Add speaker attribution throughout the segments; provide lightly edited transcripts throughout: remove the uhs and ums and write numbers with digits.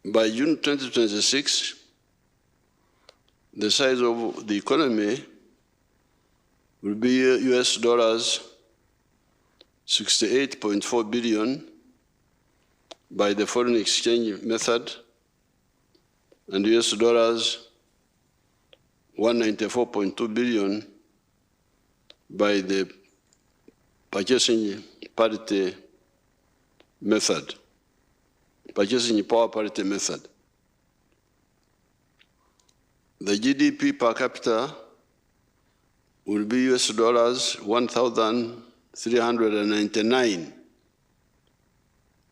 Speaker 1: By June 2026, the size of the economy will be US dollars 68.4 billion by the foreign exchange method, and US dollars 194.2 billion by the purchasing parity method, purchasing power parity method. The GDP per capita will be US dollars 1,399,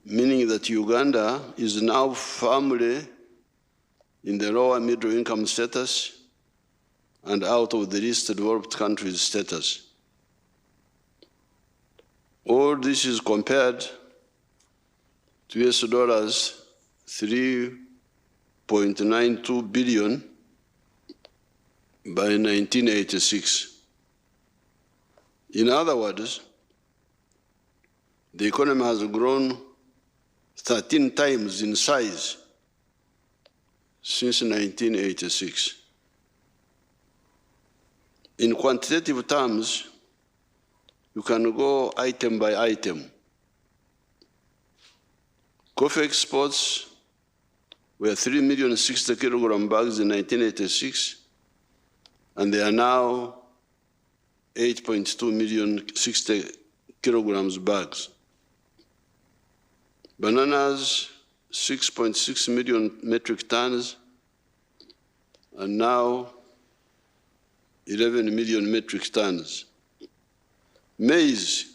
Speaker 1: meaning that Uganda is now firmly in the lower middle income status and out of the least developed countries status. All this is compared to US dollars 3.92 billion by 1986. In other words, the economy has grown 13 times in size since 1986. In quantitative terms, you can go item by item. Coffee exports were 3,060,000 kilogram bags in 1986, and they are now 8.2 million 60 kilograms bags. Bananas, 6.6 million metric tons, and now 11 million metric tons. Maize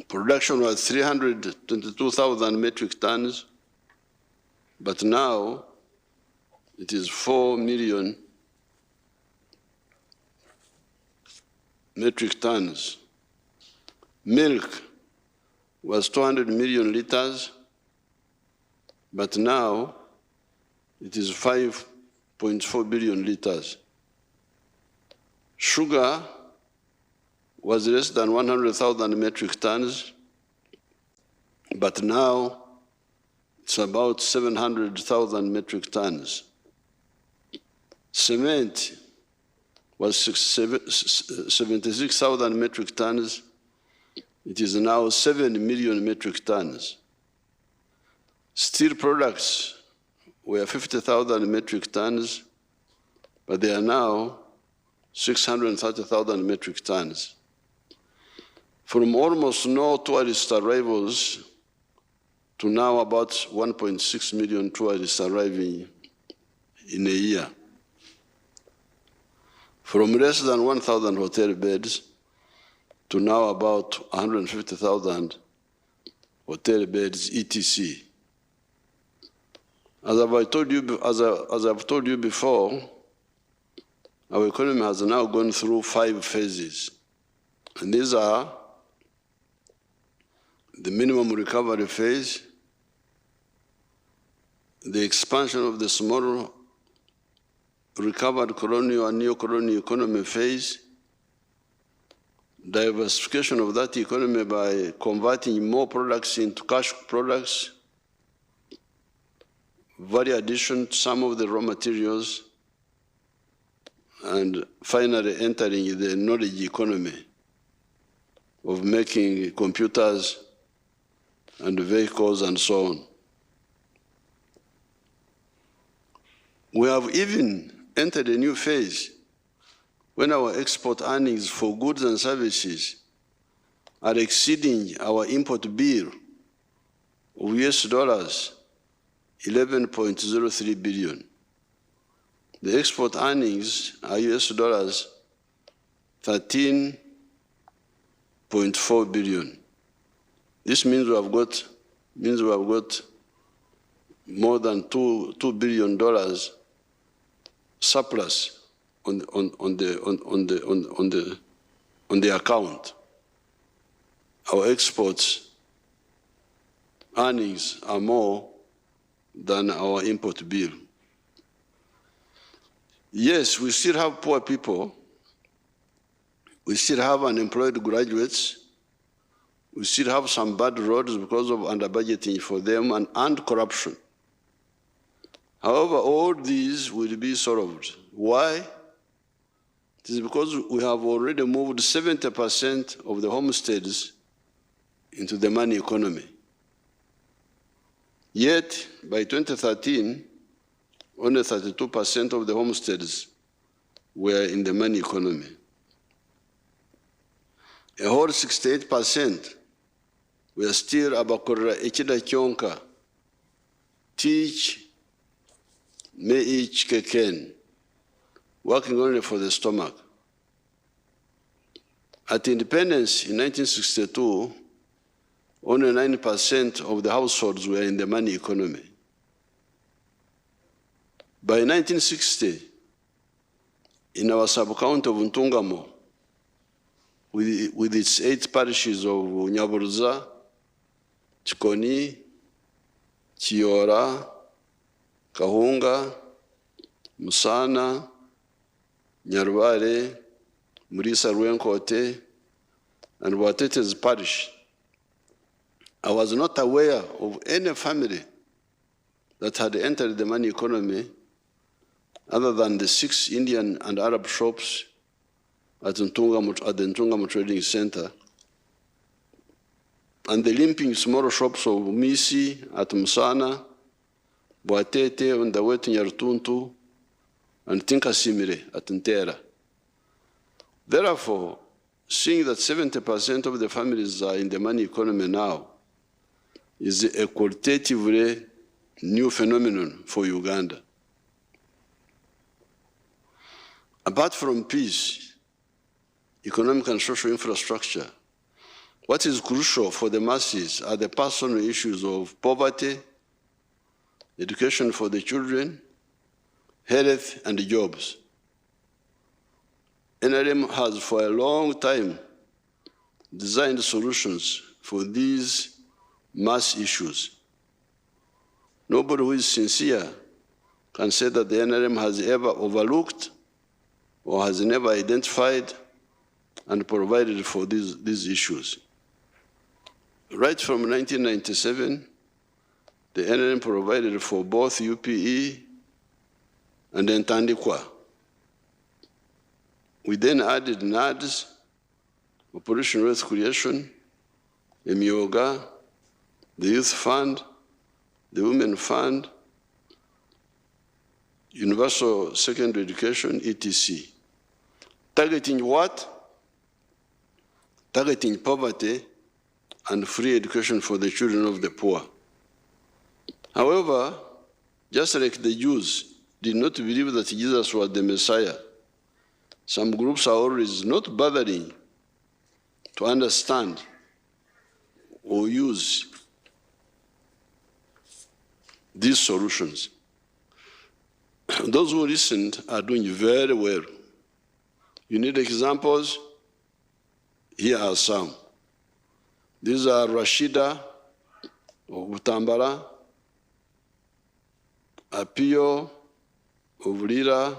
Speaker 1: production was 322,000 metric tons, but now it is 4 million metric tons. Milk was 200 million liters, but now it is 5.4 billion liters. Sugar was less than 100,000 metric tons, but now it's about 700,000 metric tons. Cement was 76,000 metric tons. It is now 7 million metric tons. Steel products were 50,000 metric tons, but they are now 630,000 metric tons. From almost no tourist arrivals to now about 1.6 million tourists arriving in a year. From less than 1,000 hotel beds to now about 150,000 hotel beds, etc. As I've told you before, our economy has now gone through 5 phases. And these are the minimum recovery phase, the expansion of the small recovered colonial and neo-colonial economy phase, diversification of that economy by converting more products into cash products, value addition to some of the raw materials, and finally entering the knowledge economy of making computers and vehicles and so on. We have even entered a new phase when our export earnings for goods and services are exceeding our import bill of US dollars 11.03 billion. The export earnings are US dollars 13.4 billion. This means we have got more than $2 billion surplus on the account. Our exports earnings are more than our import bill. Yes, we still have poor people. We still have unemployed graduates. We still have some bad roads because of under-budgeting for them and corruption. However, all these will be solved. Why? It is because we have already moved 70% of the homesteads into the money economy. Yet, by 2013, only 32% of the homesteads were in the money economy. A whole 68% were still abakorera ekida kyonka, teach, me each keken, working only for the stomach. At independence in 1962, only 9% of the households were in the money economy. By 1960, in our sub-county of Ntungamo, with its 8 parishes of Nyaburuza, Chikoni, Chiora, Kahunga, Musana, Nyarware, Murisa Rwenkote, and Watete's parish, I was not aware of any family that had entered the money economy other than the 6 Indian and Arab shops at the Ntungamo Trading Center and the limping small shops of Misi at Musana, Boatete on the way to Nyartuntu, and Tinkasimire at Ntera. Therefore, seeing that 70% of the families are in the money economy now is a qualitatively new phenomenon for Uganda. Apart from peace, economic and social infrastructure, what is crucial for the masses are the personal issues of poverty, education for the children, health, and jobs. NRM has for a long time designed solutions for these mass issues. Nobody who is sincere can say that the NRM has ever overlooked or has never identified and provided for these issues. Right from 1997, the NRM provided for both UPE and Ntandikwa. We then added NADS, Operation Wealth Creation, Emioga, the Youth Fund, the Women Fund, Universal Secondary Education, etc. Targeting what? Targeting poverty and free education for the children of the poor. However, just like the Jews did not believe that Jesus was the Messiah, some groups are always not bothering to understand or use these solutions. Those who listened are doing very well. You need examples? Here are some. These are Rashida of Butambala, Apio of Lira,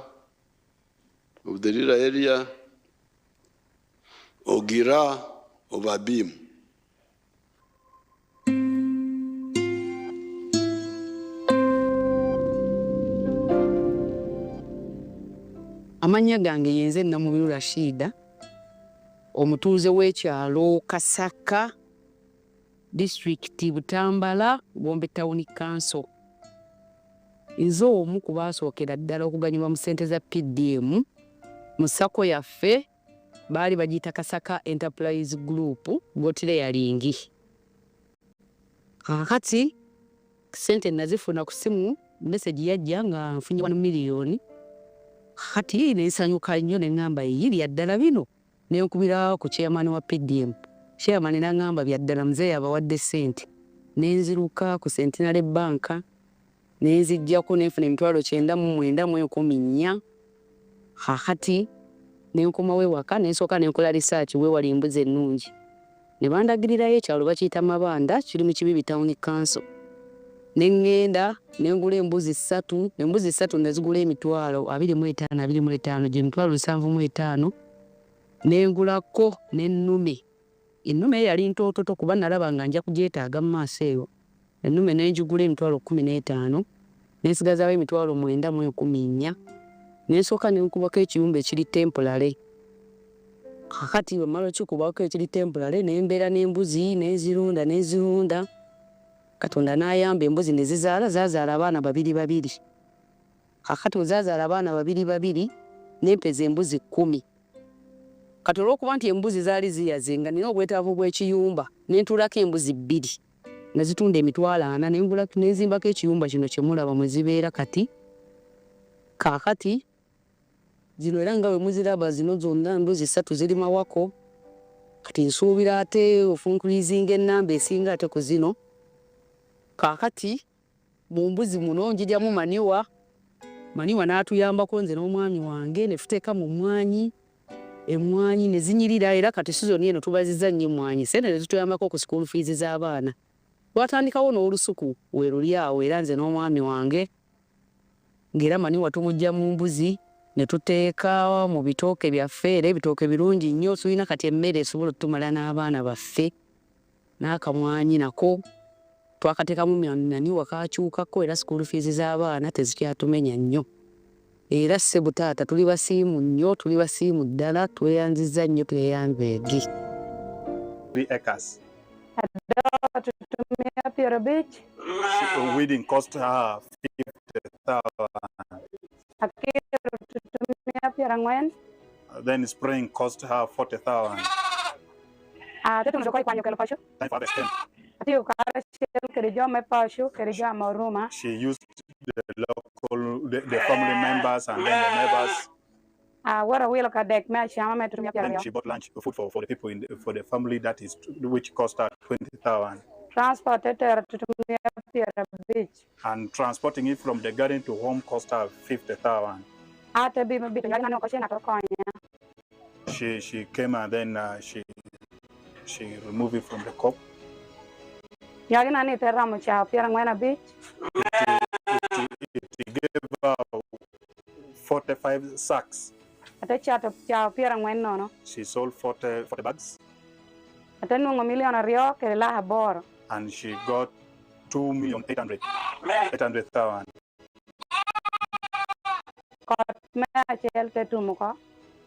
Speaker 1: of the Lira area, Ogira of Abim.
Speaker 2: Amanya gange yenze Namubiru Rashida, omutuuze w'ekyalo Kasaka, District Butambala, Bombe Town Council. Nze omu ku baasookera ddala okuganyulwa mu ssente za PDM, mu sako yaffe baali bagiyita Kasaka Enterprise Group, Gotire yalingi. Kakati ssente nazifuna ku simu, message yajja nga nfunye 1 million. Kati nensanyuka nnyo ne ngamba yiri yaddala bino, ne nkubira ku chairman wa PDM. Chairman n'angamba byaddala mzee abawadde ssente. Nenziruka ku Centenary Bank, nenzijjako nenfuna 9,914. Kakati nenkomawo ewaka nensooka nenkola research weewali embuzi ennungi. Ne bandagirirayo ekyalo bakiyita Mabanda, kiri mu Kibibi Town Council. Nengenda nengula embuzi 3, embuzi 3 nezigula $25,25, gye $75,000. Nengulako n'ennume. Ennume yali ntoototo kuba nalaba nga nja kugyetaaga mu maaso eyo. Ennume nenjigula $15,000. Nensigazaawo emitwalo 9,114 nensooka nenkubako ekiyumba ekiri temporary. Kakati bwe mmala okikubako ekiri temporary nembeera n'embuzi nenzirunda. Katonda n'ayamba embuzi ne zaazaala abaana 2. Kakati ozaazaala abaana 2 nempeza embuzi 10. Kati olw'okuba nti embuzi zaali ziyaze nga nina obwetaavu bw'ekiyumba nentuulako embuzi 2 nazitunda emitwalo 4 nenzimbako ekiyumba kino kye mulaba mwe zibeera kati. Kaakati zino era nga bwe muziraba zino zonna embuzi 3 ziri mawako. Kati nsuubira ate ofunkulizinga ennamba esinga ate ku zino. Kaakati mu mbuzi muno njijjamu maniwa n'atuyambako nze n'omwami wange ne tuteeka mu emmwanyi ne zinyirira era kati sizoni eno tubazizza nnyo emmwanyi. Sente ne zituyambako ku school fees z'abaana. Twatandikawo n'olusuku we luli awo era nze n'omwami wange ng'era maniwa tumujja mu mbuzi ne tuteeka mu bitooke byaffe era ebitooke birungi nnyo tulina kati emmere esobola otutumala n'abaana baffe n'akamwanyi nako twakateekamu maniwa kakyukako era school fees z'abaana tezikyatumenya nnyo. Era ssebo taata tuli basiimu nnyo, tuli basiimu ddala, tweyanzizza nnyo tweyambe egi.
Speaker 3: 3 acres.
Speaker 4: To me up here a bit.
Speaker 3: Weeding cost her 50,000.
Speaker 4: To me up here and when?
Speaker 3: Then spraying cost her 40,000.
Speaker 4: Tetu ndio kwa nyokelo pasho.
Speaker 3: Time for the stem.
Speaker 4: Ati ukara shell kerejao me pasho, kerejao maruma.
Speaker 3: She used the family members and then the neighbors.
Speaker 4: What we look at deck match, I'm to me up here.
Speaker 3: Then she bought lunch food for the people for the family that is which cost her 20,000.
Speaker 4: Transported to me up here a bit.
Speaker 3: And transporting it from the garden to home cost her 50,000.
Speaker 4: Ate be me bit ngani no koshena to konya.
Speaker 3: She came and then she removed it from the cup.
Speaker 4: Yagi nani terra mo cha up here ngwana bit.
Speaker 3: It gave her 45 sacks.
Speaker 4: Ate cha up here ngwana no.
Speaker 3: She sold 40 bags.
Speaker 4: Ate nungo million rio kerela habor.
Speaker 3: And she got 2,800,000.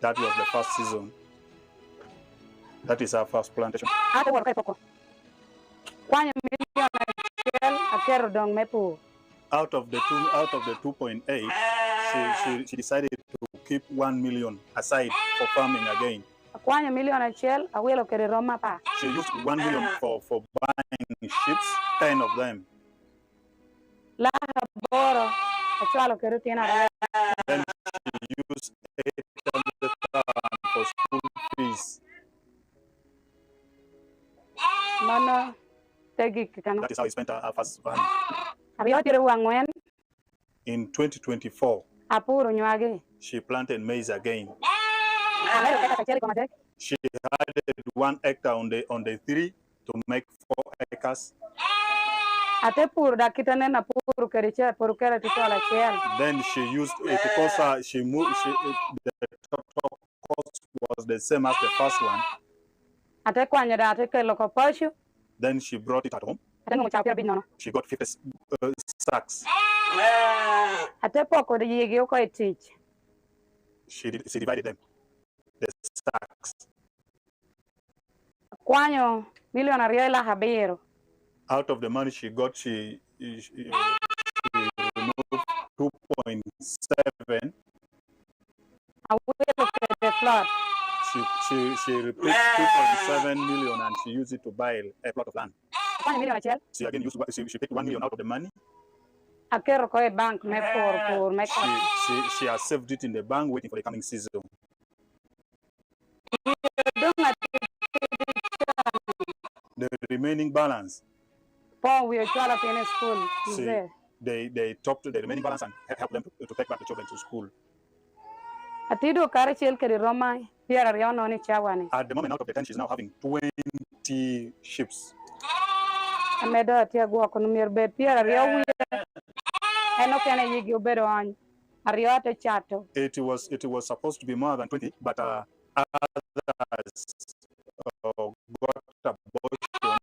Speaker 3: That was the first season. That is our first plantation. Out of the 2.8, she decided to keep 1 million aside for farming again. She used 1 million for buying ships, 10 of them. Then she used 800,000 for school fees. That is how we spent our first money. In 2024, she planted maize again. She added 1 hectare on the 3 to make 4 acres. Then she used it because the total cost was the same as the first one. Then she brought it at home. She got 50 sacks. She divided them, the sacks. Out of the money she got, she removed 2.7. She replaced 2.7 million and she used it to buy a plot of land. She again used she paid 1 million out of the money. She has saved it in the bank waiting for the coming season. The remaining balance.
Speaker 4: We are in school.
Speaker 3: They topped the remaining balance and helped them to take back the children to school. At the moment, out of the 10, she's now having 20 ships. It was supposed to be more than 20, but others got abortion.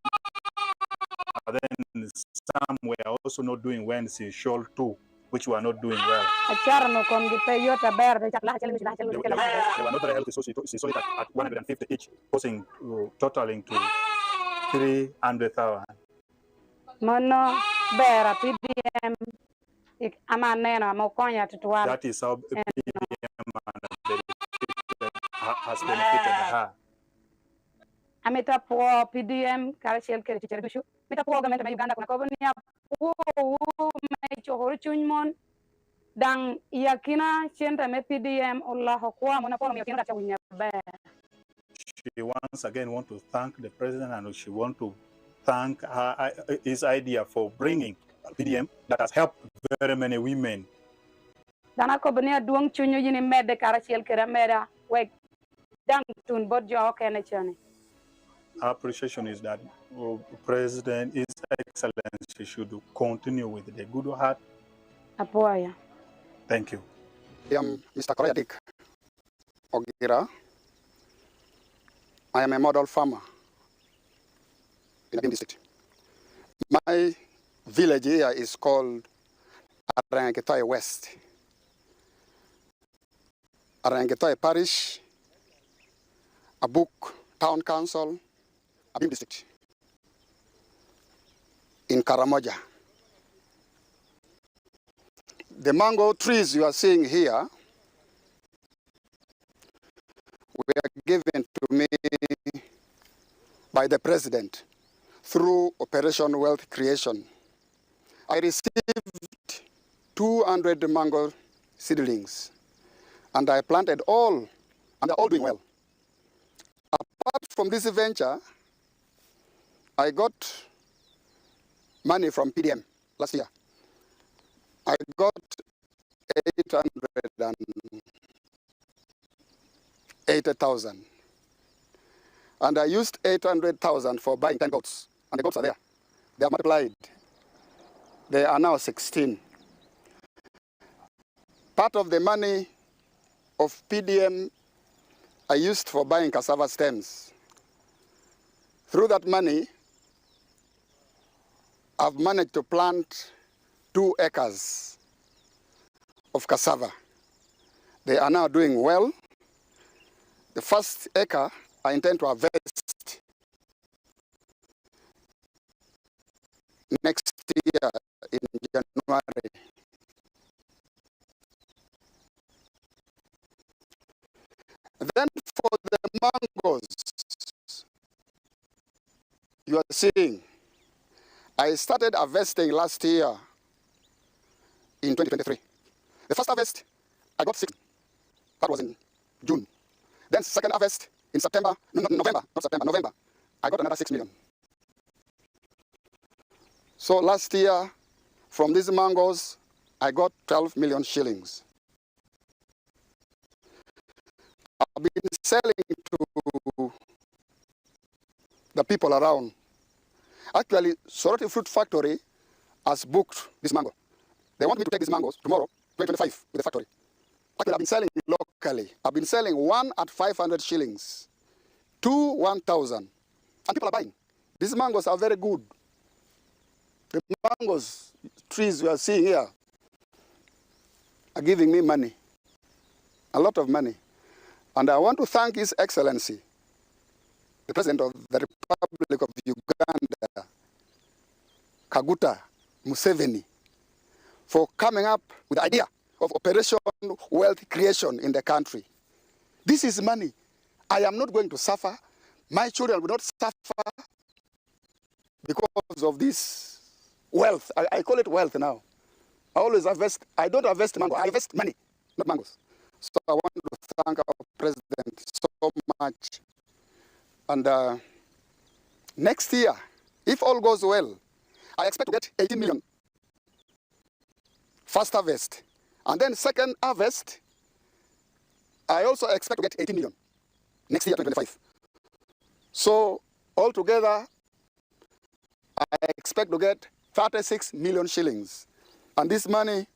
Speaker 3: Then some were also not doing when she sold 2. which were not doing well.
Speaker 4: Achar no kon gi pe yota ber de chakla chele
Speaker 3: They were not very healthy, so she sold it at 150 each, costing totaling to 300,000.
Speaker 4: mono bera PDM ama neno ama konya tutwala.
Speaker 3: That is how PDM has benefited her.
Speaker 4: Amita po PDM karachel kere chicherbishu. Mita po government of Uganda kuna kobonia po me chohoro chunmon dang yakina chenta me PDM Allah hokwa mona po me yakina dacha winya be.
Speaker 3: She once again want to thank the president, and she want to thank his idea for bringing PDM that has helped very many women.
Speaker 4: Dana kobonia duong chunyo yini mede karachel kere mera we dang tun bodjo kene chane.
Speaker 3: Our appreciation is that President, His Excellency, should continue with the good heart.
Speaker 4: Apoya.
Speaker 3: Thank you.
Speaker 5: I am Mr. Koreadik Ogira. I am a model farmer in the district. My village here is called Arangetoy West. Arangetoy Parish, Abuk Town Council, Abim District, in Karamoja. The mango trees you are seeing here were given to me by the president through Operation Wealth Creation. I received 200 mango seedlings, and I planted all, and they're all doing well. Apart from this venture, I got money from PDM last year. I got 880,000. And I used 800,000 for buying 10 goats. And the goats are there. They are multiplied. They are now 16. Part of the money of PDM I used for buying cassava stems. Through that money, I've managed to plant 2 acres of cassava. They are now doing well. The first acre I intend to harvest next year in January. Then for the mangoes you are seeing, I started harvesting last year in 2023. The first harvest, I got 6. That was in June. Then second harvest in November, I got another 6 million. So last year, from these mangoes, I got 12 million shillings. I've been selling to the people around. Actually, Soroti Fruit Factory has booked this mango. They want me to take these mangoes tomorrow, 2025, with the factory. Actually, I've been selling locally. I've been selling 1 at 500 shillings, 2 1,000, and people are buying. These mangoes are very good. The mangoes trees you are seeing here are giving me money, a lot of money. And I want to thank His Excellency, the President of the Republic of Uganda, Kaguta Museveni, for coming up with the idea of Operation Wealth Creation in the country. This is money. I am not going to suffer. My children will not suffer because of this wealth. I call it wealth now. I always invest. I don't invest mango. I invest money, not mangoes. So I want to thank our president so much. And next year, if all goes well, I expect to get 18 million. First harvest. And then second harvest, I also expect to get 18 million next year, 2025. So altogether, I expect to get 36 million shillings. And this money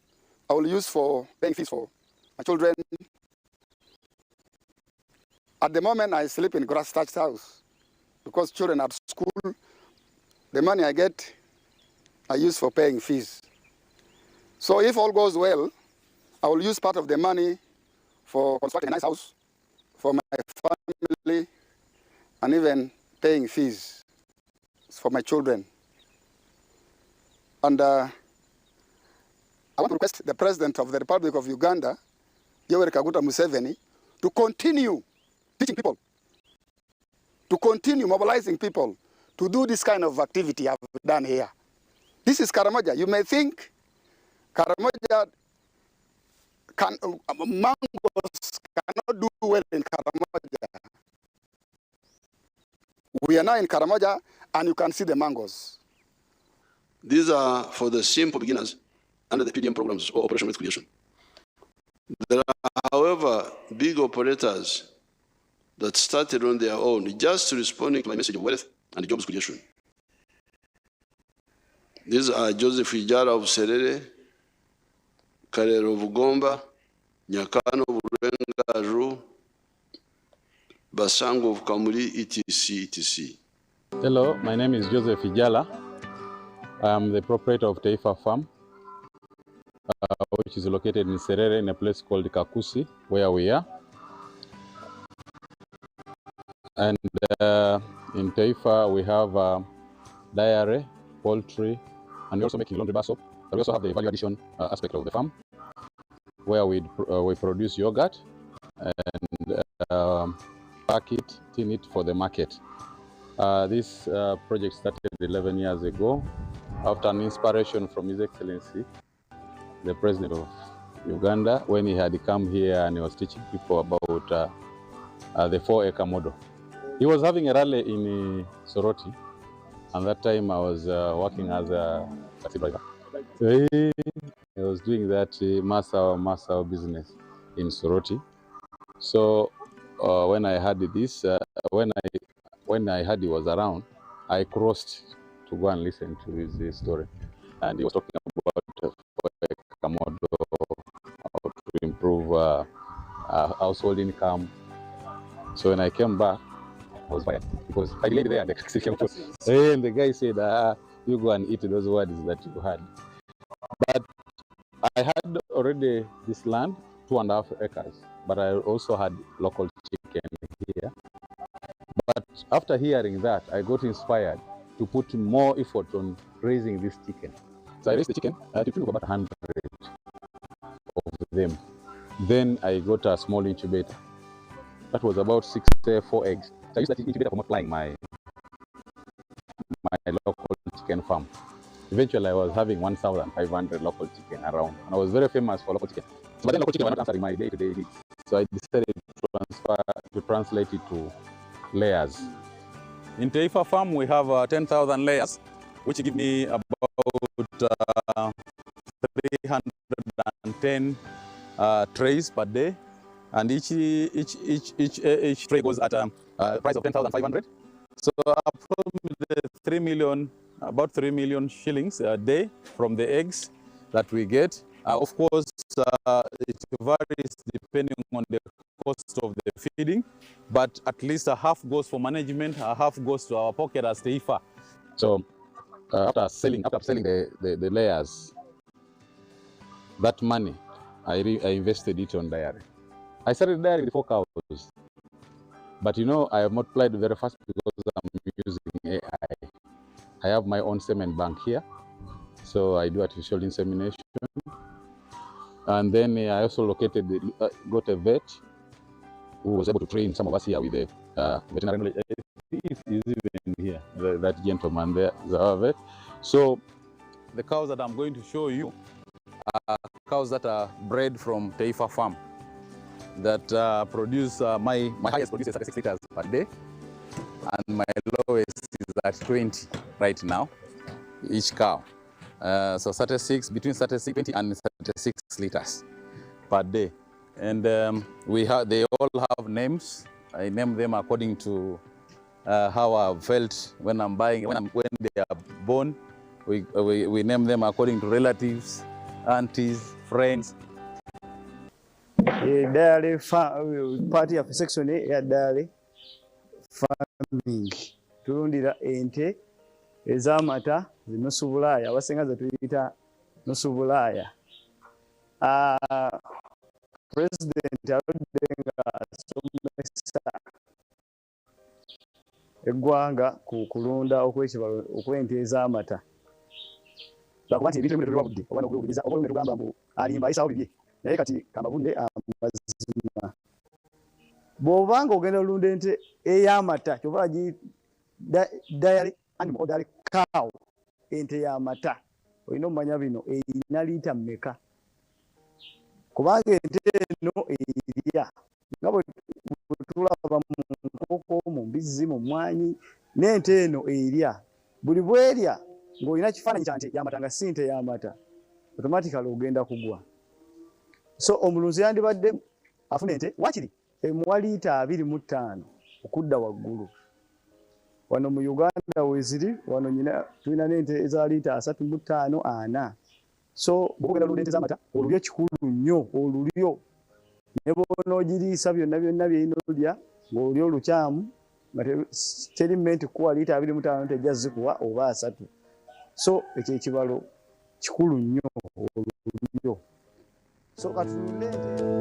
Speaker 5: I will use for paying fees for my children. At the moment, I sleep in grass-thatched house because children are at school. The money I get, I use for paying fees. So if all goes well, I will use part of the money for constructing a nice house for my family and even paying fees for my children. And I want to request the President of the Republic of Uganda, Yoweri Kaguta Museveni, to continue teaching people, to continue mobilizing people to do this kind of activity I've done here. This is Karamoja. You may think Karamoja mangoes cannot do well in Karamoja. We are now in Karamoja, and you can see the mangoes.
Speaker 1: These are for the simple beginners under the PDM programs or Operation Wealth Creation. There are, however, big operators that started on their own, just responding to my message of wealth and jobs creation. These are Joseph Ijara of Serere, Karero of Ugomba, Nyakano of Rengaju, Basango of Kamuli, etc., etc.
Speaker 6: Hello, my name is Joseph Ijala. I'm the proprietor of Tifa Farm, which is located in Serere in a place called Kakusi, where we are. And in Tifa, we have dairy, poultry, and we also make laundry bar soap. But we also have the value addition aspect of the farm, where we produce yogurt and pack it, tin it for the market. This project started 11 years ago after an inspiration from His Excellency, the President of Uganda, when he had come here and he was teaching people about the 4-acre model. He was having a rally in Soroti, and that time I was working as a taxi driver. So he was doing that Masao business in Soroti. So when I heard this, when I heard he was around, I crossed to go and listen to his story. And he was talking about a model, how to improve household income. So when I came back, I was fired because I laid there and the taxi came to. And the guy said, you go and eat those words that you had. But I had already this land, 2.5 acres, but I also had local chicken here. But after hearing that, I got inspired to put more effort on raising this chicken. So I raised the chicken, I had to about 100 of them. Then I got a small incubator. That was about 4 eggs. So I used that incubator for multiplying my local chicken farm. Eventually, I was having 1,500 local chicken around, and I was very famous for local chicken. But then local chicken were not answering my day-to-day needs. So I decided to translate it to layers. In Tifa Farm, we have 10,000 layers, which give me about 310 trays per day, and each tray goes at a price of 10,500. So approximately about 3 million shillings a day from the eggs that we get. Of course, it varies depending on the cost of the feeding, but at least a half goes for management, a half goes to our pocket as Tifa. So after selling the layers, that money, I invested it on dairy. I started dairy with 4 cows, but you know, I have multiplied very fast because I'm using AI. I have my own semen bank here, so I do artificial insemination. And then I also got a vet who was able to train some of us here with the veterinary. He's even here, that gentleman there is our vet. So the cows that I'm going to show you are cows that are bred from Tifa Farm, that produce, my highest produces 36 liters per day, and my lowest is at 20 right now, each cow. So 36, between 36, 20 and 36 liters per day. And they all have names. I name them according to how I felt when I'm buying, when they are born. We name them according to relatives, aunties, friends.
Speaker 7: Dairy party of section ya dairy farming. Tulundira ente ez'amata zinusu Bulaaya, abasinga ze tuyita nusu Bulaaya. Pulezidenti aludde nga asomesa eggwanga ku kulunda okw'ekibalo okw'ente ez'amata. Lwakuba nti ebintu ebimu tebirwa budde oba n'okwewuliriza oba tugamba mbu alimba ayisaawo bibye naye kati kamabudde amazima. Bw'obanga ogenda olunda ente ey'amata kyova dairy animal or dairy cow, ente y'amata olina omumanya bino erina liita mmeka, kubanga ente eno erya nga bwe tulaba mu nkoko, mu mbizzi, mu mmwanyi, n'ente eno erya. Buli bwerya ng'olina kifaananyi kya nte y'amata nga si nte y'amata, automatically ogenda kugwa. So omulunzi yandibadde afuna ente wakiri emuwa liita 25 okudda waggulu. Wano mu Uganda weeziri, wano tulina n'ente eza liita 35 40. So bw'ogenda olunda ente z'amata olulyo kikulu nnyo, olulyo ne bw'onoogiriisa byonna byonna by'erina olulya ng'olulyo olukyamu nga teri mmenti kuwa liita 25 tejja zikuwa oba 3. So ekyo ekibalo kikulu nnyo olulyo. So katulunde ente.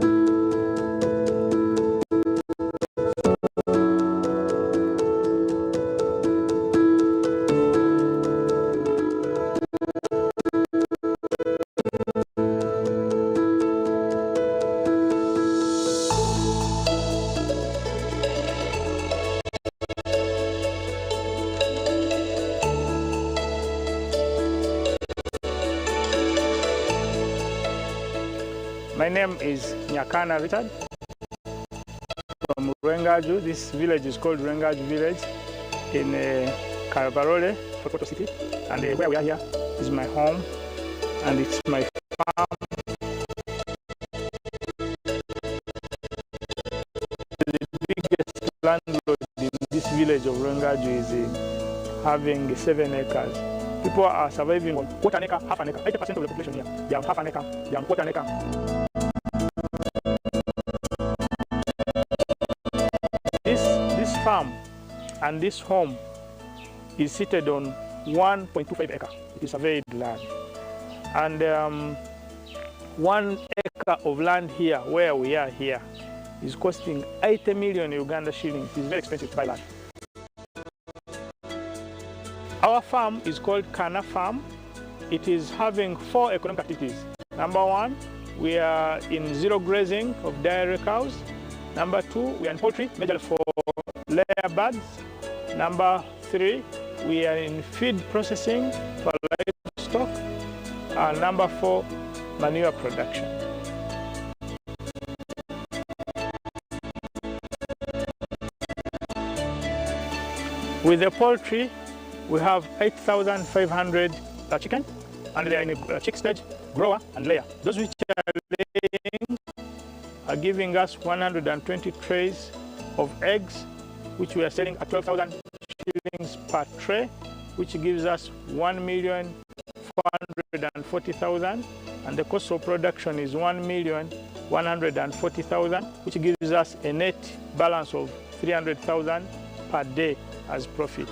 Speaker 8: My name is Cana Richard from Rwengaju. This village is called Rwengaju village in Karabarole, Sokoto city. And where we are here is my home and it's my farm. The biggest landlord in this village of Rwengaju is having 7 acres. People are surviving on quarter an acre, half an acre. 80% of the population here, they have half an acre, they have quarter an acre. This farm and this home is seated on 1.25 acre. It is surveyed land. And 1 acre of land here, where we are here, is costing 80 million Uganda shillings. It's very expensive to buy land. Our farm is called Cana farm. It is having 4 economic activities. Number 1, we are in zero grazing of dairy cows. Number 2, we are in poultry, majorly for layer birds. Number 3, we are in feed processing for livestock. And number 4, manure production. With the poultry, we have 8,500 chicken, and they are in a chick stage, grower and layer. Those which are laying are giving us 120 trays of eggs, which we are selling at 12,000 shillings per tray, which gives us 1,440,000, and the cost of production is 1,140,000, which gives us a net balance of 300,000 per day as profit.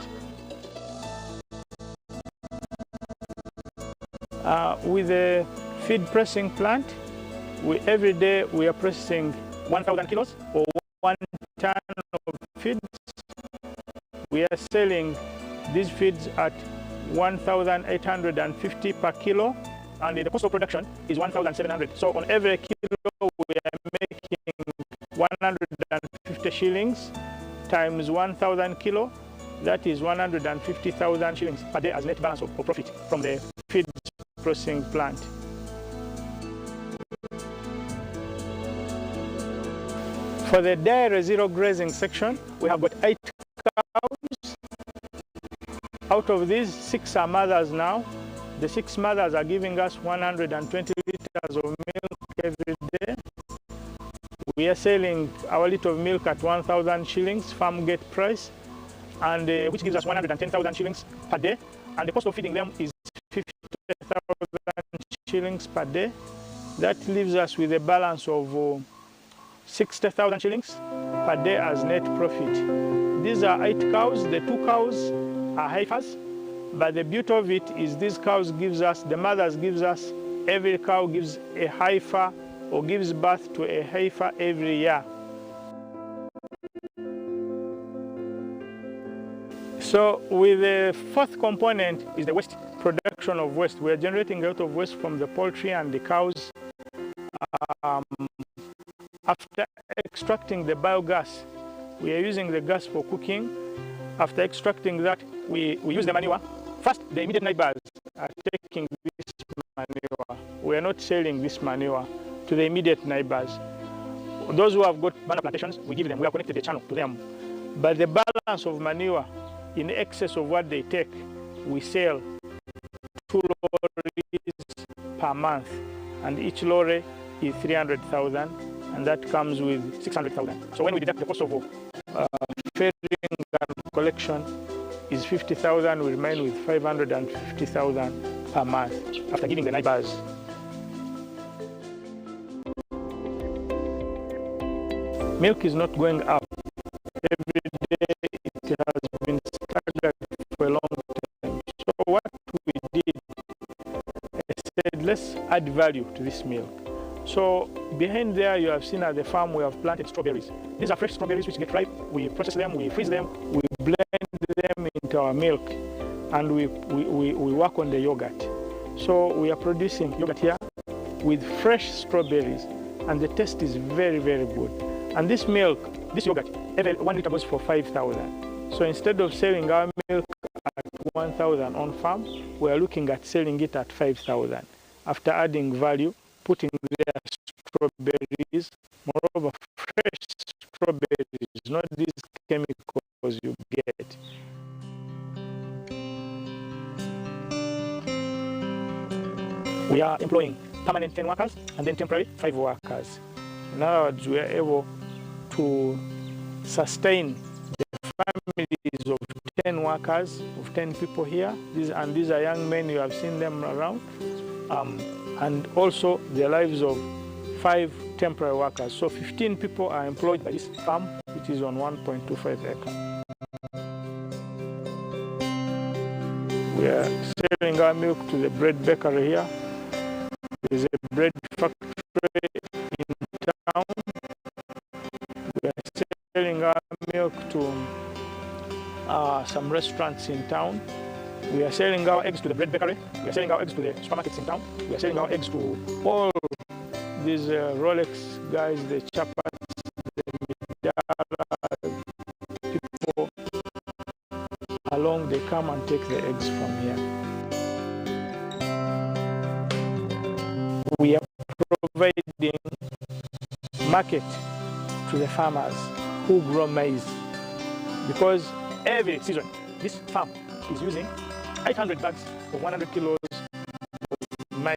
Speaker 8: With the feed pressing plant, every day we are processing 1,000 kilos or 1 ton of feeds. We are selling these feeds at 1,850 per kilo, and the cost of production is 1,700. So on every kilo we are making 150 shillings times 1,000 kilo. That is 150,000 shillings per day as net balance of profit from the feed processing plant. For the dairy zero grazing section, we have got 8 cows. Out of these, 6 are mothers now. The 6 mothers are giving us 120 liters of milk every day. We are selling our liter of milk at 1,000 shillings farm gate price, and which gives us 110,000 shillings per day. And the cost of feeding them is 50,000 shillings per day. That leaves us with a balance of 60,000 shillings per day as net profit. These are 8 cows. The 2 cows are heifers, but the beauty of it is these cows gives us, the mothers gives us every cow gives a heifer or gives birth to a heifer every year. So with the fourth component is the waste, production of waste. We are generating a lot of waste from the poultry and the cows. After extracting the biogas, we are using the gas for cooking. After extracting that, we use the manure. First, the immediate neighbors are taking this manure. We are not selling this manure to the immediate neighbors. Those who have got banana plantations, we give them. We are connected a channel to them. But the balance of manure in excess of what they take, we sell 2 lorries per month, and each lorry is 300,000, and that comes with 600,000. So when we deduct the cost of ferrying and collection is 50,000, we remain with 550,000 per month after giving the neighbors. Milk is not going up. Every day it has been staggered for a long time. So what we did, I said, let's add value to this milk. So behind there, you have seen at the farm we have planted strawberries. These are fresh strawberries which get ripe. We process them, we freeze them, we blend them into our milk, and we work on the yogurt. So we are producing yogurt here with fresh strawberries, and the taste is very, very good. And this milk, this yogurt, every 1 liter goes for 5,000. So instead of selling our milk at 1,000 on farm, we are looking at selling it at 5,000. After adding value, putting their strawberries, moreover fresh strawberries, not these chemicals you get. We are employing permanent 10 workers and then temporary 5 workers. In other words, we are able to sustain the families of 10 workers, of 10 people here. These are young men, you have seen them around. And also the lives of 5 temporary workers. So 15 people are employed by this farm, which is on 1.25 acres. We are selling our milk to the bread bakery here. There's a bread factory in town. We are selling our milk to some restaurants in town. We are selling our eggs to the bread bakery. We are selling our eggs to the supermarkets in town. We are selling our eggs to all these Rolex guys, the Chapas, the Midara people along. They come and take the eggs from here. We are providing market to the farmers who grow maize, because every season this farm is using 800 bags of 100 kilos of maize.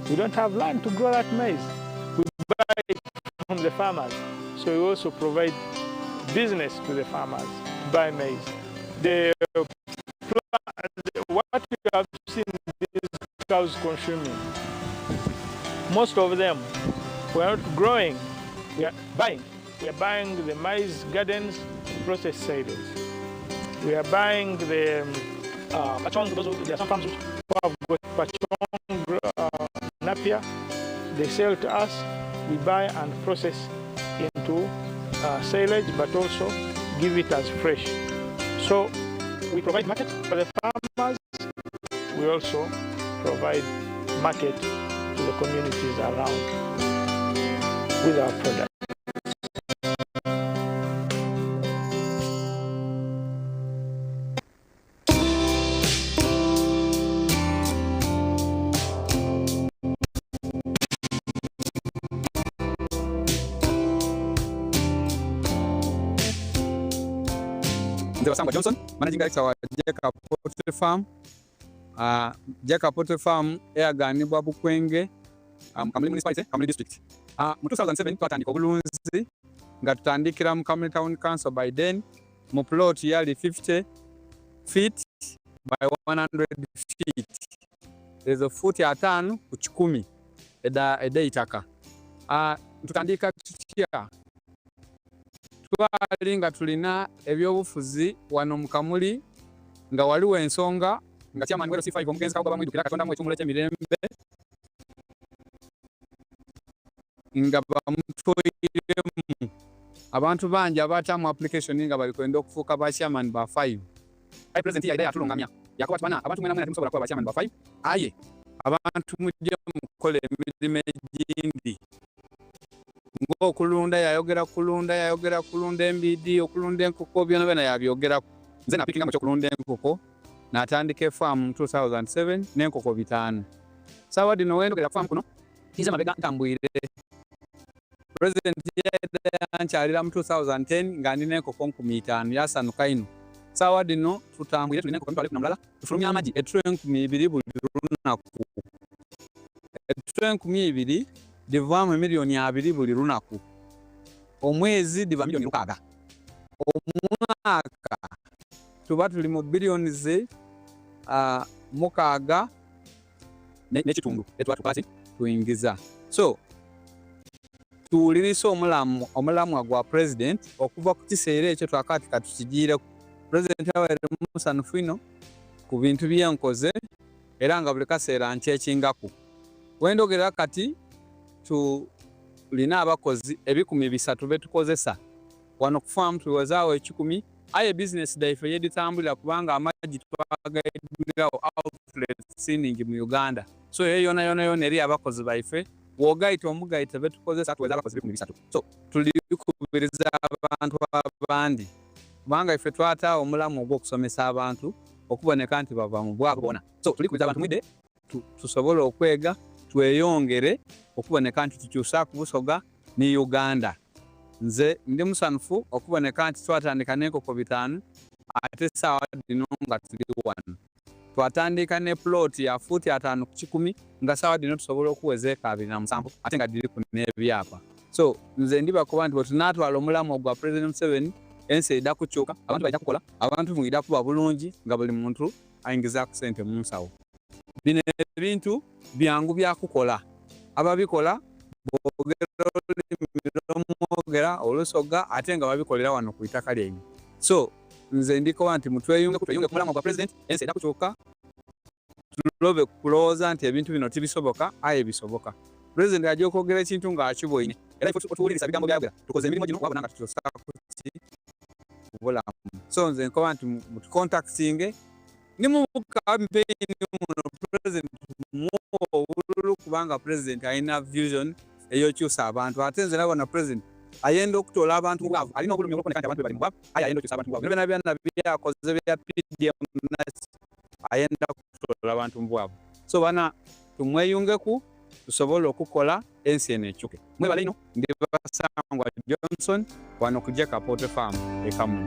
Speaker 8: We don't have land to grow that maize. We buy it from the farmers. So we also provide business to the farmers to buy maize. What you have seen these cows consuming, most of them we are not growing, we are buying. We are buying the maize gardens, processed silage. We are buying the pachong. There are some farms who have got pachong napier. They sell to us. We buy and process into silage, but also give it as fresh. So we provide market for the farmers. We also provide market to the communities around with our product.
Speaker 9: Samba Johnson, Managing Director wa Jeka Poultry Farm. Jeka Poultry Farm eyaganibwa Bukwenge, Kamuli Municipality, Kamuli District. Mu 2007 twatandika obulunzi nga tutandikira mu Kamuli Town Council. By then mu plot yali 50 feet by 100 feet. There's a foot atano ku 10 eda itaka. Tutandika tutya twali nga tulina ebyobufuzi wano mu Kamuli nga waliwo ensonga nga chairman wero C5 omugenzi kabuga bamwidukira katonda mu ekimule ky'emirembe nga bamutwiremu abantu bangi abatamu application nga bali kwenda okufuuka ba chairman ba 5 ai president ya idea atulungamya yakuba tubana abantu mwena temusobola kuba ba chairman ba 5 aye abantu mujje mukole emirimo egindi ng'okulunda yayogera kulunda embidi okulunda enkoko byona yabyogera nze napikinga mu kyokulunda enkoko n'atandika farm 2007 n'enkoko 5 sawa dino wendogera farm kuno kiza mabega ntambwire president yankyalira mu 2010 nga nina enkoko 5,000 yasanuka ino sawa dino tutambwire tulina enkoko mitwale kunamulala tufulumya amagi etule 2,000 buli lunaku etule 2,000 divaamu milioni 2 buli lunaku omwezi diva milioni 6 omwaka tuba tuli mu billions mukaaga n'ekitundu etwatukati tuyingiza so tuwulirisa omulamwa gwa president okuva ku kiseera ekyo twakati katukigiireku president awaire musanufu ino ku bintu byenkoze era nga buli kaseera nkyekingaku wendogera kati tulina abakozi 300 betukozesa wano ku farm tuwezaawo 10 aye business daife yeditambulira kubanga amagi twagaidirawo outlet sinning mu Uganda so yona eri abakozi baife wogaita omugaita betukozesa tuweza abakozi 300 so tuli kubiriza abantu abandi kubanga ife twata omulamu ogw'okusomesa abantu okuboneka nti bava mu bwabo bona so tuli kubiriza abantu mwide tusobola okwega tweyongere okuboneka nti tukyusa ku Busoga ni Uganda nze ndi musanufu okuboneka nti twatandika n'enkoko 5 ate sawa dino nga tuli wano twatandika ne plot ya futi 5 ku 10 nga sawa dino tusobola okuweza 27 ate nga diri ku n'ebyapa so nze ndi bakuba nti tunatwala omulamu ogwa President Museveni ensi eda kukyuka abantu bajja kukola abantu mwida kuba bulungi nga buli muntu ayingiza ku sente mu nsawo bino ebintu byangu byakukola ababikola boogera olusoga ate nga babikolera wano ku itaka lyenyu so nze ndiko nti mutweyunge ku mulamu gwa president ensi eda kukyuka tulobe kulowooza nti ebintu bino tibisoboka aye bisoboka president ajja okwogera ekintu ng'akibwoine era ife tuwuliriza bigambo byayogera tukoze emirimu gino wabona nga tukyusaku obulamu so nze nkoba nti mutucontactinge ni mu campaign muno president obululu kubanga president alina vision eyokyusa abantu ate nze nabona president ayenda okutola abantu mu bwavu alina obulumi obwokuboneka nti abantu bali mu bwavu aye ayenda okukyusa abantu mu bwavu byonna byakoze bya PDM ayenda okutola abantu mu bwavu so bana tumweyungeku tusobole okukola ensi eno ekyuke mwebale ino ndi Basangwa Johnson wano ku Jekapote Farm ekamu.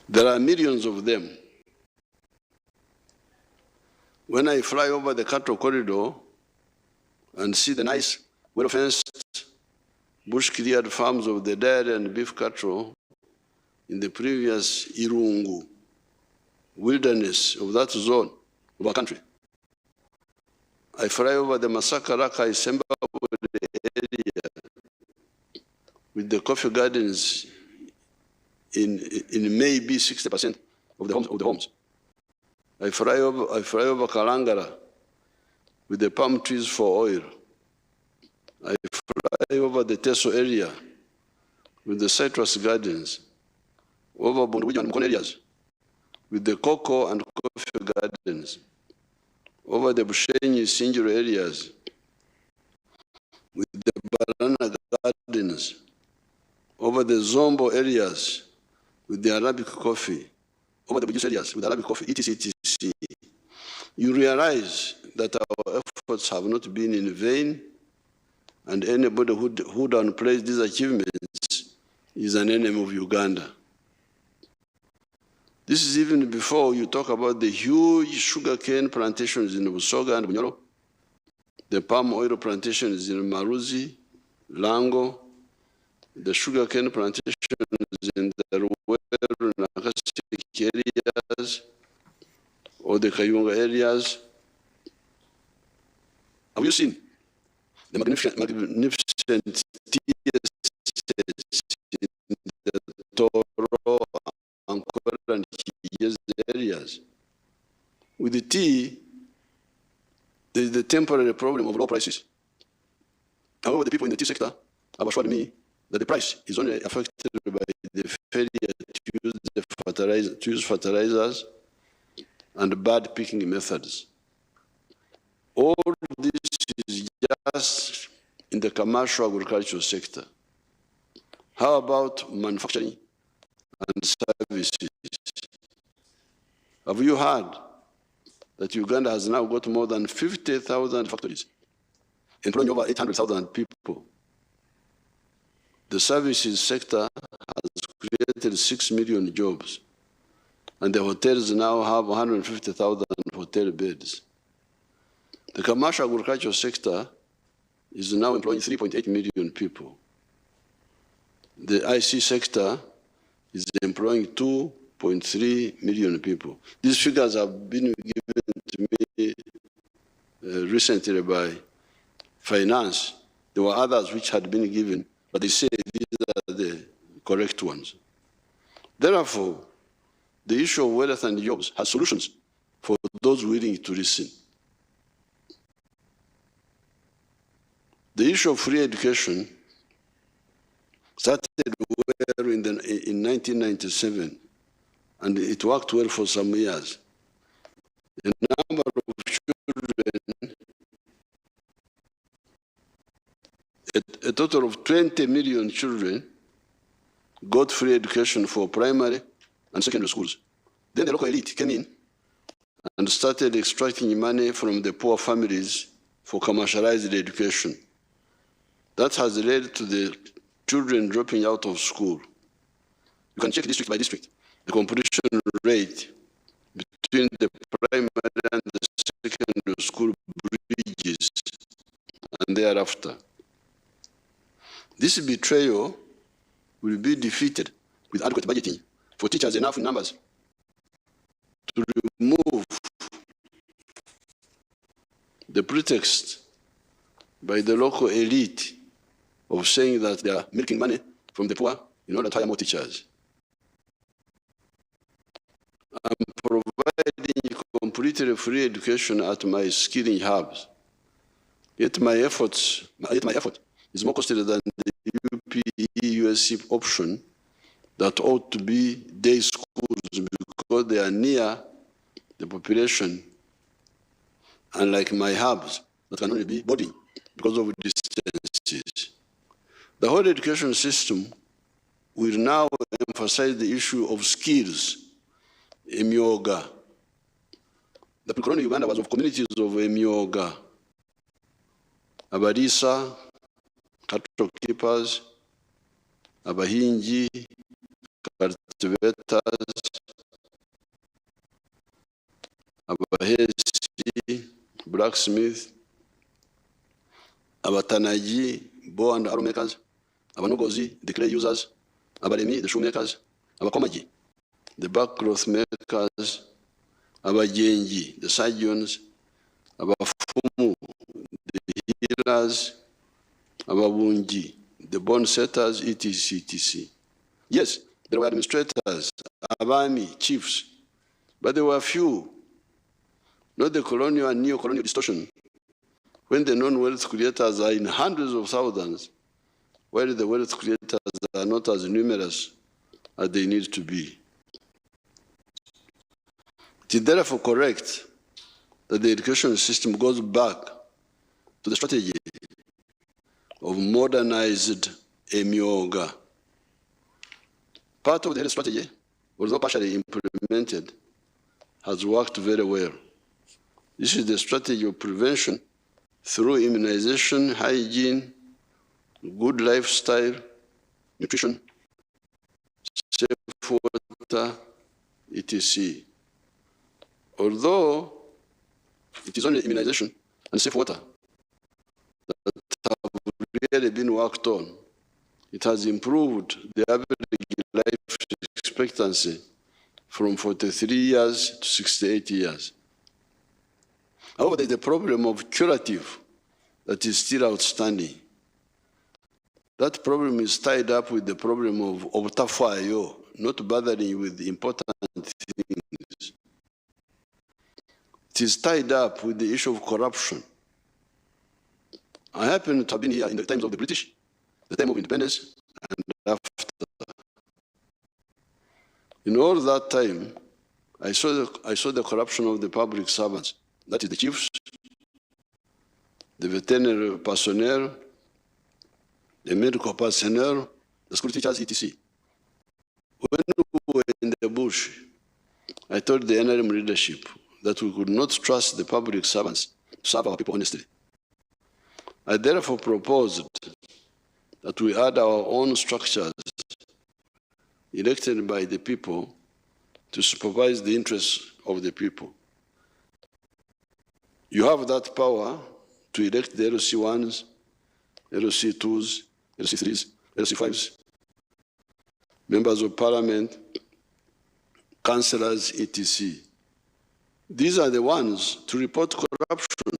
Speaker 1: There are millions of them. When I fly over the cattle corridor and see the nice, well-fenced, bush-cleared farms of the dairy and beef cattle in the previous Irungu wilderness of that zone of our country, I fly over the Masaka-Raka area with the coffee gardens in maybe 60% of the homes. I fly over Kalangara with the palm trees for oil. I fly over the Teso area with the citrus gardens, over Bundubuja and Mukuru areas with the cocoa and coffee gardens, over the Bushenyi Sinjiro areas with the banana gardens, over the Zombo areas with the Arabic coffee, over the Bujus areas with Arabic coffee, etc. You realize that our efforts have not been in vain, and anybody who downplays these achievements is an enemy of Uganda. This is even before you talk about the huge sugarcane plantations in Busoga and Bunyoro, the palm oil plantations in Maruzi, Lango, the sugarcane plantations in the Ruweru Nakasiki areas, or the Kayunga areas, Have you seen the magnificent tea estates in the Toro and Kwara and Kiyezi areas? With the tea, there is the temporary problem of low prices. However, the people in the tea sector have assured me that the price is only affected by the failure to use fertilizers and bad picking methods. All this is just in the commercial agricultural sector. How about manufacturing and services? Have you heard that Uganda has now got more than 50,000 factories, employing over 800,000 people? The services sector has created 6 million jobs, and the hotels now have 150,000 hotel beds. The commercial agricultural sector is now employing 3.8 million people. The IC sector is employing 2.3 million people. These figures have been given to me recently by Finance. There were others which had been given, but they say these are the correct ones. Therefore, the issue of wealth and jobs has solutions for those willing to listen. The issue of free education started well in 1997, and it worked well for some years. The number of children, a total of 20 million children, got free education for primary and secondary schools. Then the local elite came in and started extracting money from the poor families for commercialized education. That has led to the children dropping out of school. You can check district by district the competition rate between the primary and the secondary school bridges and thereafter. This betrayal will be defeated with adequate budgeting for teachers enough in numbers to remove the pretext by the local elite of saying that they are milking money from the poor in order to hire more teachers. I'm providing completely free education at my skilling hubs. Yet my effort is more costly than the UPE-USC option that ought to be day schools because they are near the population, unlike my hubs that can only be boarding because of distances. The whole education system will now emphasize the issue of skills, emyoga. The pre-colonial Uganda was of communities of emyoga, abarisa, cattle keepers, abahingi, cultivators, abahesi, blacksmith, abatanaji, bow and arrow makers, abanogozi, the clay users, abalemi, the shoemakers, abakomaji, the backcloth makers, abajenji, the surgeons, abafumu, the healers, ababunji, the bone setters, etc., etc. Yes, there were administrators, abami, chiefs, but there were few, not the colonial and neo-colonial distortion, when the non-wealth creators are in hundreds of thousands, while the wealth creators are not as numerous as they need to be. It is therefore correct that the education system goes back to the strategy of modernized emyoga. Part of the health strategy, although partially implemented, has worked very well. This is the strategy of prevention through immunization, hygiene, good lifestyle, nutrition, safe water, etc. Although it is only immunization and safe water that have really been worked on, it has improved the average life expectancy from 43 years to 68 years. However, there is a problem of curative that is still outstanding. That problem is tied up with the problem of obtafayo, not bothering with important things. It is tied up with the issue of corruption. I happen to have been here in the times of the British, the time of independence, and after. In all that time, I saw the corruption of the public servants, that is the chiefs, the veterinary personnel, the medical personnel, the school teachers, etc. When we were in the bush, I told the NRM leadership that we could not trust the public servants to serve our people honestly. I therefore proposed that we add our own structures elected by the people to supervise the interests of the people. You have that power to elect the LC1s, LC2s, LC3s, LC5s, members of parliament, councillors, etc. These are the ones to report corruption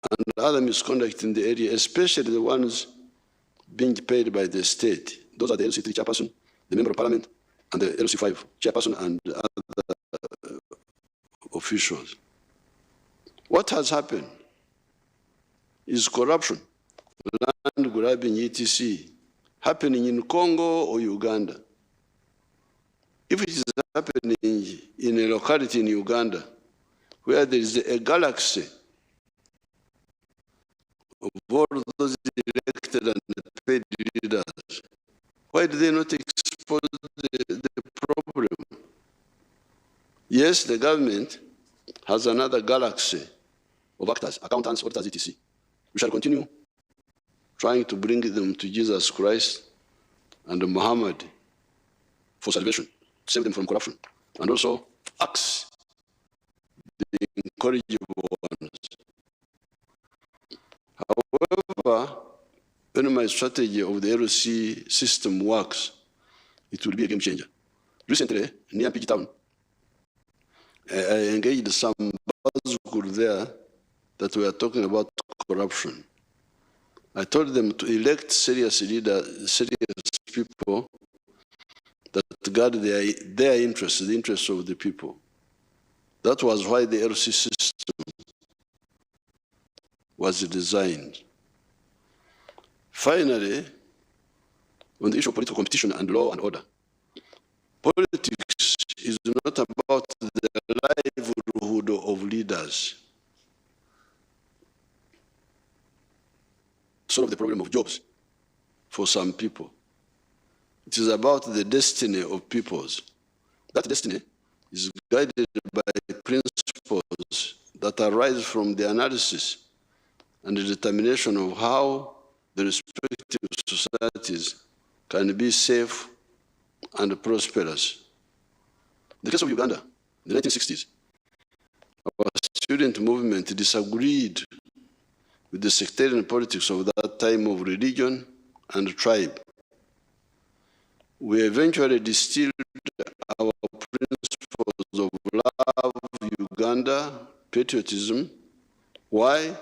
Speaker 1: and other misconduct in the area, especially the ones being paid by the state. Those are the LC3 chairperson, the member of parliament, and the LC5 chairperson and other officials. What has happened is corruption, land grabbing, etc., happening in Congo or Uganda. If it is happening in a locality in Uganda where there is a galaxy of all those elected and paid leaders, why do they not expose the problem? Yes, the government has another galaxy of actors, accountants, auditors, etc. We shall continue trying to bring them to Jesus Christ and Muhammad for salvation, to save them from corruption, and also axe the incorrigible ones. However, when my strategy of the LC system works, it will be a game changer. Recently, near PG Town, I engaged some buzzwords there that were talking about corruption. I told them to elect serious leaders, serious people that guard their interests, the interests of the people. That was why the LC system was designed. Finally, on the issue of political competition and law and order, politics is not about the livelihood of leaders. Solve the problem of jobs for some people. It is about the destiny of peoples. That destiny is guided by principles that arise from the analysis and the determination of how the respective societies can be safe and prosperous. In the case of Uganda, in the 1960s, our student movement disagreed with the sectarian politics of that time of religion and tribe. We eventually distilled our principles of love, Uganda, patriotism. Why?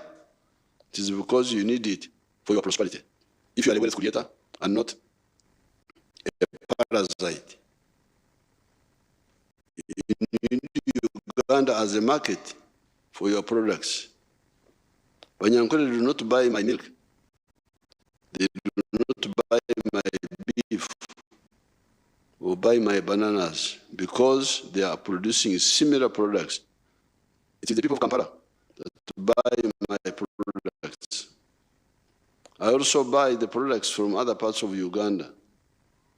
Speaker 1: It is because you need it for your prosperity. If you are a wealth creator and not a parasite, you need Uganda as a market for your products. Banyankole do not buy my milk. They do not buy my beef or buy my bananas because they are producing similar products. It is the people of Kampala that buy my products. I also buy the products from other parts of Uganda.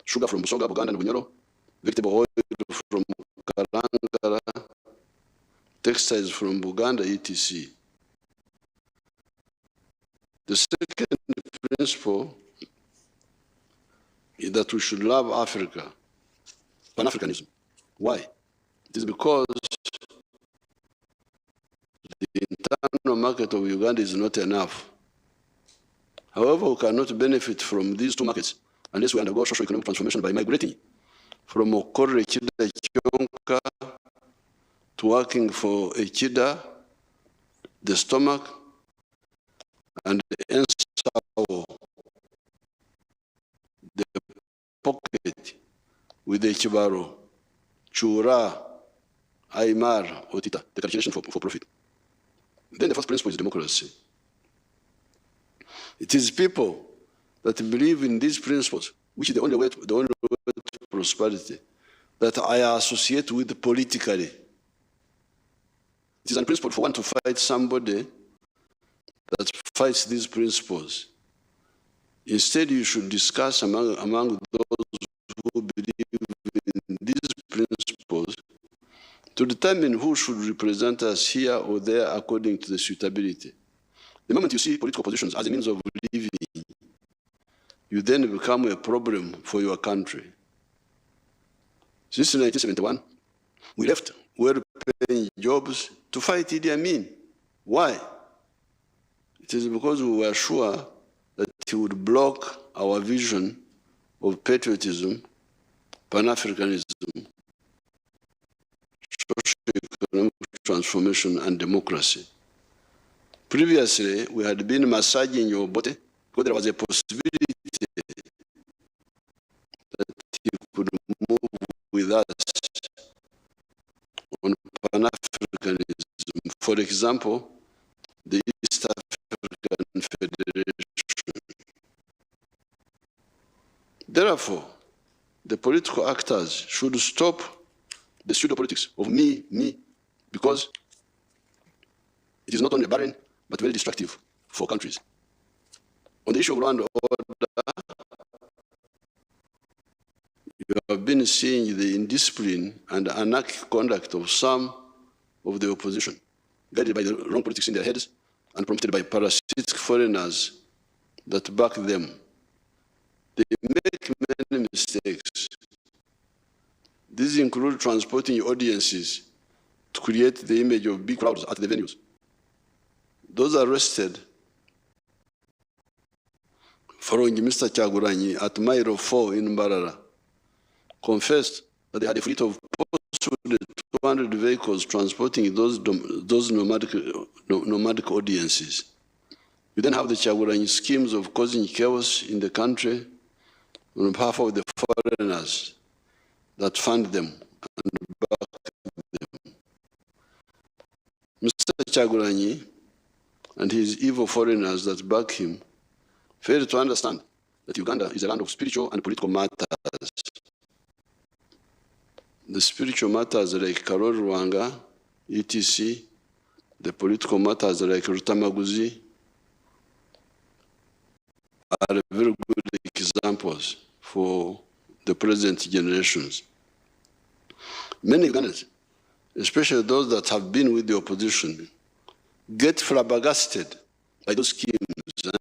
Speaker 1: Sugar from Busoga, Buganda, and Bunyoro. Vegetable oil from Karangara. Textiles from Buganda, etc. The second principle is that we should love Africa, Pan-Africanism. Why? It is because the internal market of Uganda is not enough. However, we cannot benefit from these two markets unless we undergo socio-economic transformation by migrating from Okore Chida Chonka to working for a Chida the stomach, and encircle the pocket with the chibaro, chura, aymar, or tita, the calculation for profit. Then the first principle is democracy. It is people that believe in these principles, which is the only way to prosperity, that I associate with politically. It is unprincipled for one to fight somebody that fights these principles. Instead, you should discuss among those who believe in these principles to determine who should represent us here or there according to the suitability. The moment you see political positions as a means of living, you then become a problem for your country. Since 1971, we left well-paying jobs to fight Idi Amin. Why? It is because we were sure that he would block our vision of patriotism, Pan-Africanism, socio-economic transformation, and democracy. Previously, we had been massaging your body because there was a possibility that he could move with us on Pan-Africanism. For example, the East African Federation. Therefore, the political actors should stop the pseudo-politics of me, because it is not only barren, but very destructive for countries. On the issue of law and order, you have been seeing the indiscipline and anarchic conduct of some of the opposition, guided by the wrong politics in their heads and prompted by parasitic foreigners that back them. They make many mistakes. These include transporting audiences to create the image of big crowds at the venues. Those arrested following Mr. Kyagulanyi at Mile 4 in Mbarara confessed that they had a fleet of possibly 200 vehicles transporting those nomadic audiences. You then have the Kyagulanyi schemes of causing chaos in the country on behalf of the foreigners that fund them and back them. Mr. Kyagulanyi and his evil foreigners that back him failed to understand that Uganda is a land of spiritual and political matters. The spiritual matters like Karol Rwanga, etc., the political matters like Rutamaguzi are very good examples for the present generations. Many Ugandans, especially those that have been with the opposition, get flabbergasted by those schemes and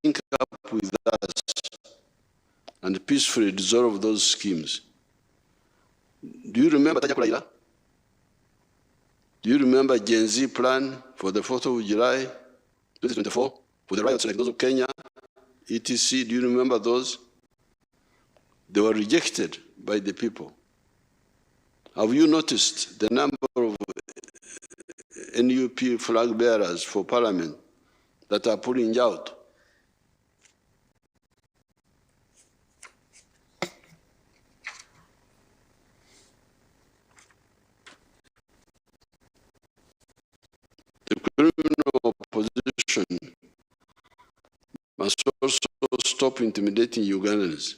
Speaker 1: link up with us and peacefully dissolve those schemes. Do you remember Tajakulaila? Do you remember Gen Z plan for the 4th of July, 2024, for the riots like those of Kenya, etc.? Do you remember those? They were rejected by the people. Have you noticed the number of NUP flag bearers for parliament that are pulling out? The criminal opposition must also stop intimidating Ugandans.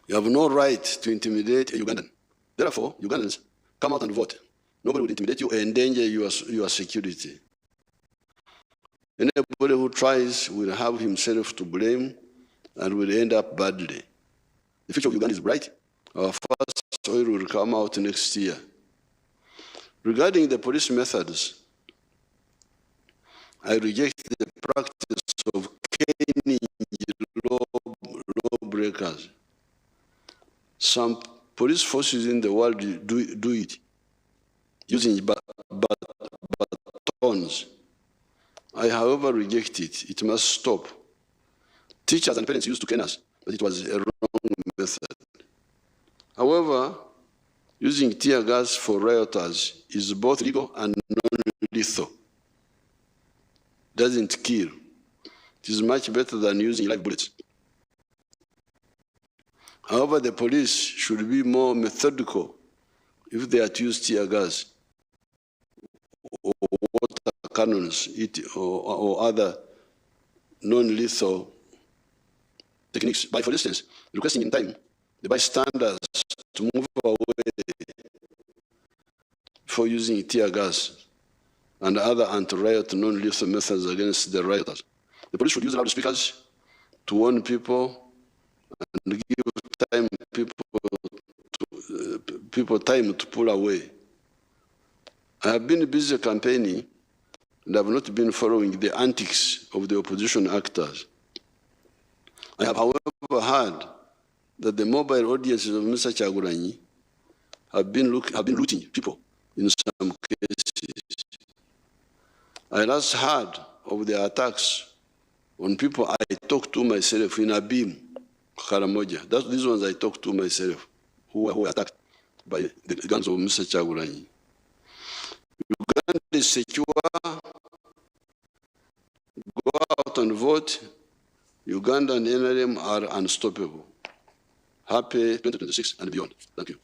Speaker 1: You have no right to intimidate a Ugandan. Therefore, Ugandans, come out and vote. Nobody will intimidate you or endanger your security. Anybody who tries will have himself to blame and will end up badly. The future of Uganda is bright. Our first oil will come out next year. Regarding the police methods, I reject the practice of caning lawbreakers. Some police forces in the world do it using batons. I, however, reject it. It must stop. Teachers and parents used to cane us, but it was a wrong method. However, using tear gas for rioters is both legal and non-lethal. doesn't kill. It is much better than using live bullets. However, the police should be more methodical if they are to use tear gas or water cannons or other non-lethal techniques. By, for instance, requesting in time the bystanders to move away before using tear gas and other anti-riot non-lethal methods against the rioters. The police should use loudspeakers to warn people and give time people time to pull away. I have been busy campaigning and have not been following the antics of the opposition actors. I have, however, heard that the mobile audiences of Mr. Kyagulanyi have been looting people in some cases. I last heard of the attacks on people I talked to myself in Abim, Karamoja. These ones I talked to myself, who were attacked by the guns of Mr. Kyagulanyi. Uganda is secure. Go out and vote. Uganda and NRM are unstoppable. Happy 2026 and beyond. Thank you.